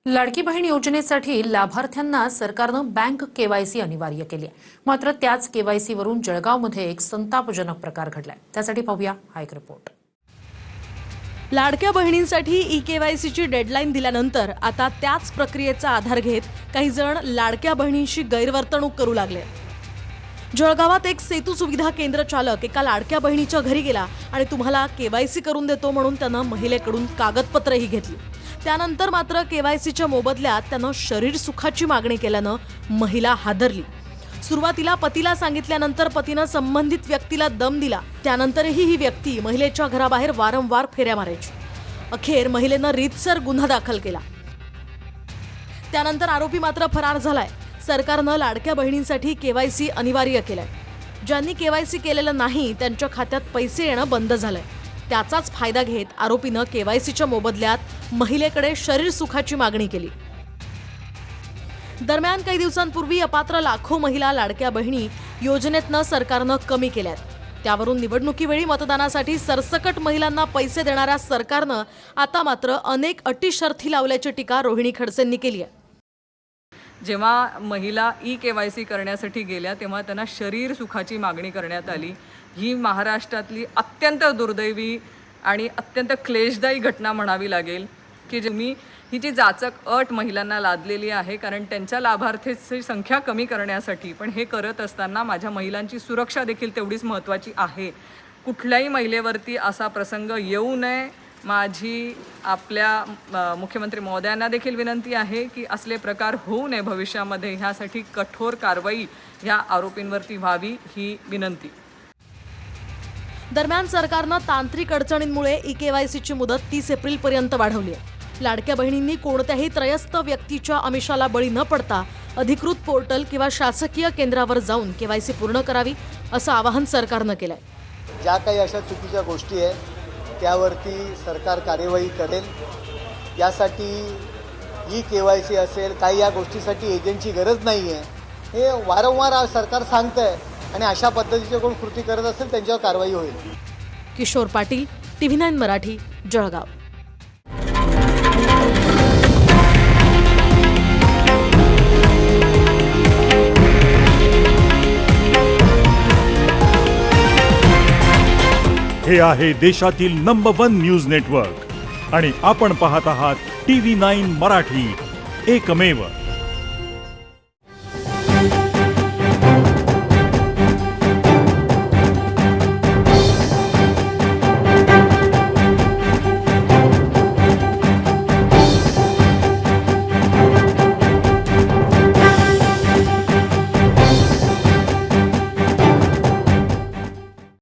लाडकी बहीण योजनेसाठी लाभार्थ्यांना सरकारनं बँक केवायसी अनिवार्य केली आहे. मात्र त्याच केवायसी वरून जळगावमध्ये एक संतापजनक प्रकार घडलाय. त्यासाठी पाहूया हा एक रिपोर्ट. लाडक्या बहिणींसाठी ई-केवायसीची डेडलाईन दिल्यानंतर आता त्याच प्रक्रियेचा आधार घेत काही जण लाडक्या बहिणींशी गैरवर्तणूक करू लागले. जळगावात एक सेतू सुविधा केंद्र चालक एका लाडक्या बहिणीच्या घरी गेला आणि तुम्हाला केवायसी करून देतो म्हणून त्यानं महिलेकडून कागदपत्रही घेतली. त्यानंतर मात्र केवायसीच्या मोबदल्यात त्यानं शरीर सुखाची मागणी केल्यानं महिला हादरली. सुरुवातीला पतीला सांगितल्यानंतर पतीनं संबंधित व्यक्तीला दम दिला. त्यानंतरही ही व्यक्ती महिलेच्या घराबाहेर वारंवार फेऱ्या मारायची. अखेर महिलेनं रीतसर गुन्हा दाखल केला. त्यानंतर आरोपी मात्र फरार झालाय. सरकारनं लाडक्या बहिणींसाठी केवायसी अनिवार्य केलंय. ज्यांनी केवायसी केलेलं नाही त्यांच्या खात्यात पैसे येणं बंद झालंय. त्याचाच फायदा घेत आरोपीनं केवायसीच्या मोबदल्यात महिलेकडे शरीर सुखाची मागणी केली. दरम्यान काही दिवसांपूर्वी अपात्र लाखो महिला लाडक्या बहिणी योजनेतनं सरकारनं कमी केल्यात. त्यावरून निवडणुकीवेळी मतदानासाठी सरसकट महिलांना पैसे देणाऱ्या सरकारनं आता मात्र अनेक अटी शर्थी लावल्याची टीका रोहिणी खडसेंनी केली आहे. जेव्हा महिला ई-केवायसी करण्यासाठी गेल्या तेव्हा त्यांना शरीर सुखाची मागणी करण्यात आली. ही महाराष्ट्रातली अत्यंत दुर्दैवी आणि अत्यंत क्लेशदायी घटना म्हणावी लागेल की ही जी जाचक अट महिलांना लादलेली आहे, कारण त्यांच्या लाभार्थीची संख्या कमी करण्यासाठी. पण हे करत असताना माझ्या महिलांची सुरक्षा देखील तेवढीच महत्त्वाची आहे. कुठल्याही महिलेवरती असा प्रसंग येऊ नये. माझी आपल्या मुख्यमंत्री महोदयांना देखील विनंती आहे की असले प्रकार होऊ नये भविष्यामध्ये. ह्यासाठी कठोर कारवाई ह्या आरोपींवरती व्हावी ही विनंती. दरम्यान सरकारनं तांत्रिक अडचणींमुळे ई-केवायसीची मुदत 30 एप्रिलपर्यंत वाढवली आहे. लाडक्या बहिणींनी कोणत्याही त्रयस्थ व्यक्तीच्या आमिषाला बळी न पडता अधिकृत पोर्टल किंवा शासकीय केंद्रावर जाऊन केवायसी पूर्ण करावी असं आवाहन सरकारनं केलंय. ज्या काही अशा चुकीच्या गोष्टी आहेत त्यावरती सरकार कार्यवाही करेल. यासाठी ई-केवायसी असेल, काही या गोष्टीसाठी एजंटची गरज नाही आहे हे वारंवार सरकार सांगतं आहे. आणि अशा पद्धतीचे कोण कृती करत असेल त्यांच्यावर कारवाई होईल. किशोर पाटील, TV9 मराठी, जळगाव. हे आहे देशातील नंबर 1 न्यूज नेटवर्क आणि आपण पाहत आहात TV9 मराठी, एकमेव.